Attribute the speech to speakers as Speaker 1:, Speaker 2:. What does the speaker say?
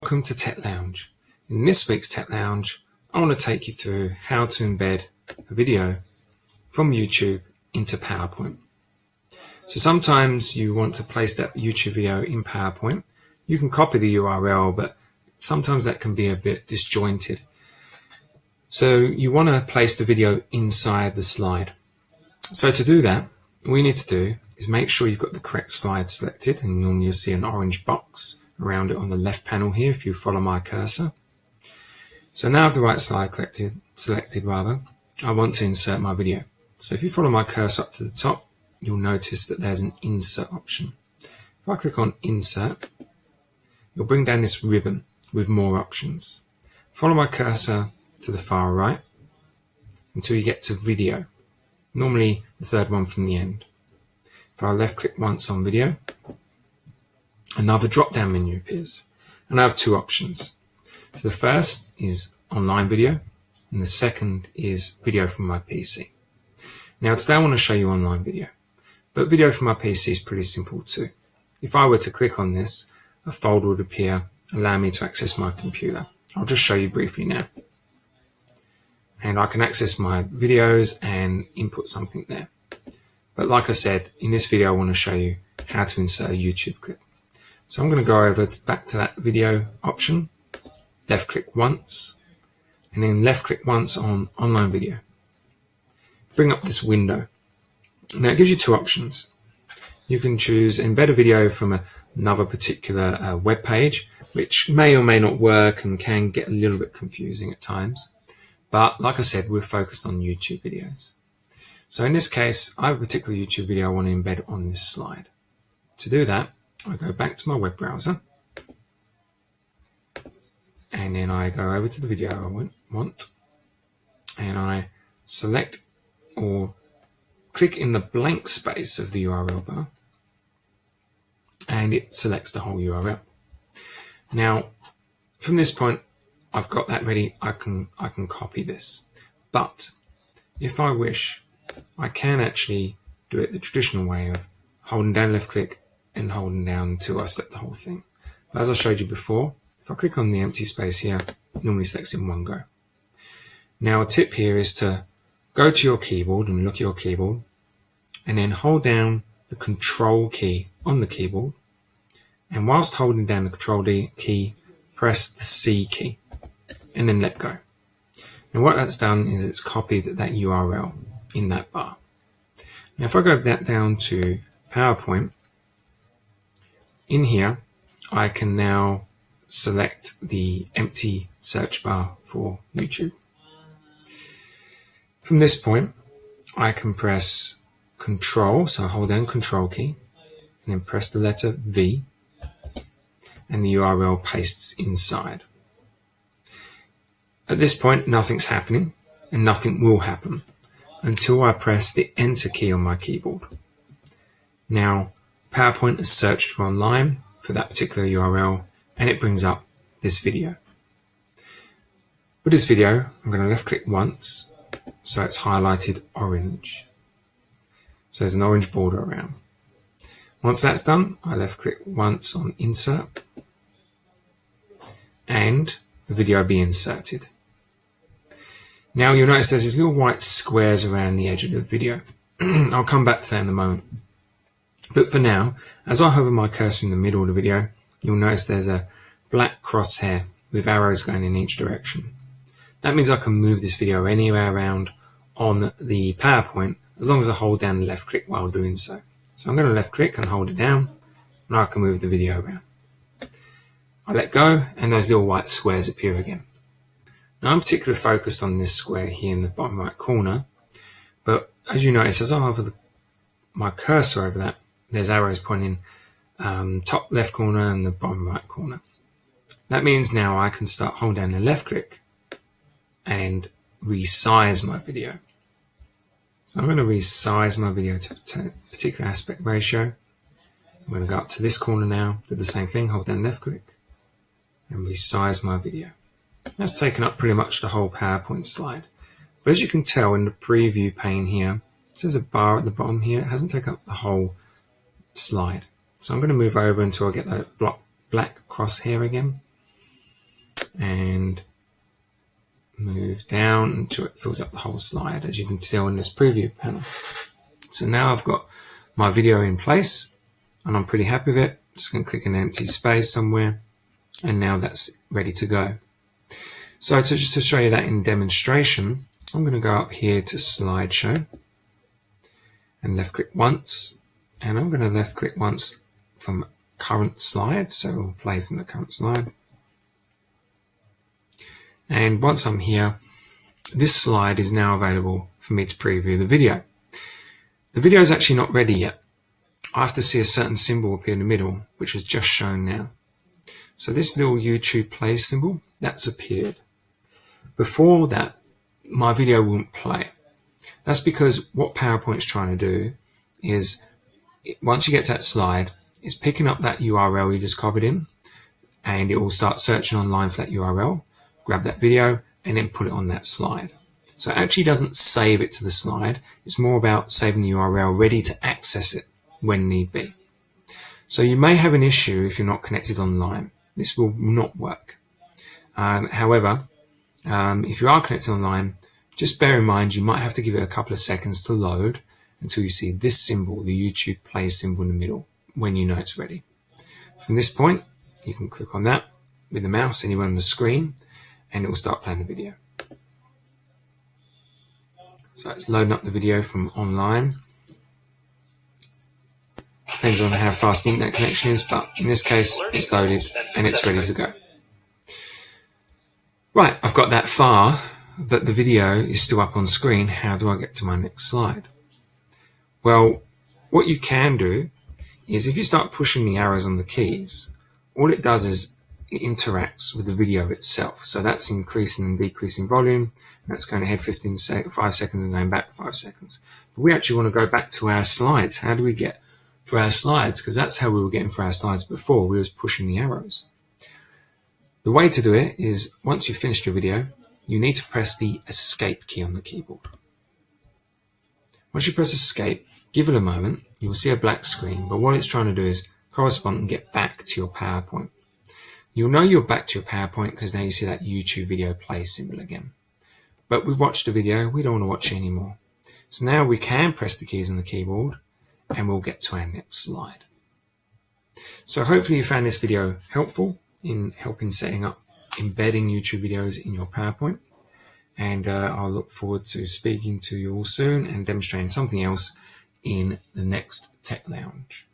Speaker 1: Welcome to Tech Lounge. In this week's Tech Lounge, I want to take you through how to embed a video from YouTube into PowerPoint. So sometimes you want to place that YouTube video in PowerPoint. You can copy the URL, but sometimes that can be a bit disjointed. So you want to place the video inside the slide. So to do that, all you need to do is make sure you've got the correct slide selected, and normally you'll see an orange box around it on the left panel here if you follow my cursor. So now I have the right slide selected, I want to insert my video. So if you follow my cursor up to the top, you'll notice that there's an insert option. If I click on insert, you'll bring down this ribbon with more options. Follow my cursor to the far right until you get to video, normally the third one from the end. If I left click once on video, another drop-down menu appears, and I have two options. So the first is online video, and the second is video from my PC. Now today I want to show you online video, but video from my PC is pretty simple too. If I were to click on this, a folder would appear, allowing me to access my computer. I'll just show you briefly now. And I can access my videos and input something there. But like I said, in this video I want to show you how to insert a YouTube clip. So I'm going to go back to that video option, left click once, and then left click once on online video. Bring up this window. Now it gives you two options. You can choose embed a video from another particular web page, which may or may not work and can get a little bit confusing at times. But like I said, we're focused on YouTube videos. So in this case, I have a particular YouTube video I want to embed on this slide. To do that, I go back to my web browser, and then I go over to the video I want, and I select or click in the blank space of the URL bar, and it selects the whole URL. Now, from this point, I've got that ready. I can copy this, but if I wish, I can actually do it the traditional way of holding down left click and holding down until I select the whole thing. But as I showed you before, if I click on the empty space here, it normally selects in one go. Now a tip here is to go to your keyboard and look at your keyboard, and then hold down the control key on the keyboard, and whilst holding down the control key, press the C key and then let go. And what that's done is it's copied that URL in that bar. Now if I go back down to PowerPoint, in here, I can now select the empty search bar for YouTube. From this point, I can press Control, so I hold down Control key, and then press the letter V, and the URL pastes inside. At this point, nothing's happening, and nothing will happen until I press the Enter key on my keyboard. Now, PowerPoint has searched for online for that particular URL, and it brings up this video. With this video, I'm going to left click once, so it's highlighted orange. So there's an orange border around. Once that's done, I left click once on insert, and the video will be inserted. Now you'll notice there's these little white squares around the edge of the video. I'll come back to that in a moment. But for now, as I hover my cursor in the middle of the video, you'll notice there's a black crosshair with arrows going in each direction. That means I can move this video anywhere around on the PowerPoint as long as I hold down the left click while doing so. So I'm going to left click and hold it down, and I can move the video around. I let go, and those little white squares appear again. Now I'm particularly focused on this square here in the bottom right corner, but as you notice, as I hover my cursor over that, there's arrows pointing top left corner and the bottom right corner. That means now I can start holding down the left click and resize my video. So I'm going to resize my video to a particular aspect ratio. I'm going to go up to this corner now, do the same thing, hold down left click and resize my video. That's taken up pretty much the whole PowerPoint slide. But as you can tell in the preview pane here, there's a bar at the bottom here. It hasn't taken up the whole slide. So I'm going to move over until I get that black crosshair again. and move down until it fills up the whole slide, as you can tell in this preview panel. So now I've got my video in place and I'm pretty happy with it. Just going to click an empty space somewhere, and now that's ready to go. So just to show you that in demonstration, I'm going to go up here to slideshow and left click once, and I'm going to left click once from current slide, so we'll play from the current slide. And once I'm here, this slide is now available for me to preview the video. The video is actually not ready yet. I have to see a certain symbol appear in the middle, which is just shown now. So this little YouTube play symbol, that's appeared. Before that, my video wouldn't play. That's because what PowerPoint's trying to do is, once you get to that slide, it's picking up that URL you just copied in, and it will start searching online for that URL, grab that video, and then put it on that slide. So it actually doesn't save it to the slide. It's more about saving the URL ready to access it when need be. So you may have an issue if you're not connected online. This will not work. However, if you are connected online, just bear in mind you might have to give it a couple of seconds to load until you see this symbol, the YouTube play symbol in the middle, when you know it's ready. From this point, you can click on that with the mouse anywhere on the screen, and it will start playing the video. So it's loading up the video from online. Depends on how fast the internet connection is, but in this case, it's loaded and it's ready to go. Right, I've got that far, but the video is still up on screen. How do I get to my next slide? Well, what you can do is if you start pushing the arrows on the keys, all it does is it interacts with the video itself. So that's increasing and decreasing volume. And that's going ahead 5 seconds and going back 5 seconds. But we actually want to go back to our slides. How do we get for our slides? Because that's how we were getting for our slides before. We was pushing the arrows. The way to do it is, once you've finished your video, you need to press the escape key on the keyboard. Once you press escape, give it a moment. You will see a black screen, but what it's trying to do is correspond and get back to your PowerPoint. You'll know you're back to your PowerPoint because now you see that YouTube video play symbol again. But we've watched the video, we don't want to watch it anymore. So now we can press the keys on the keyboard and we'll get to our next slide. So hopefully you found this video helpful in helping setting up embedding YouTube videos in your PowerPoint. And I'll look forward to speaking to you all soon and demonstrating something else in the next Tech Lounge.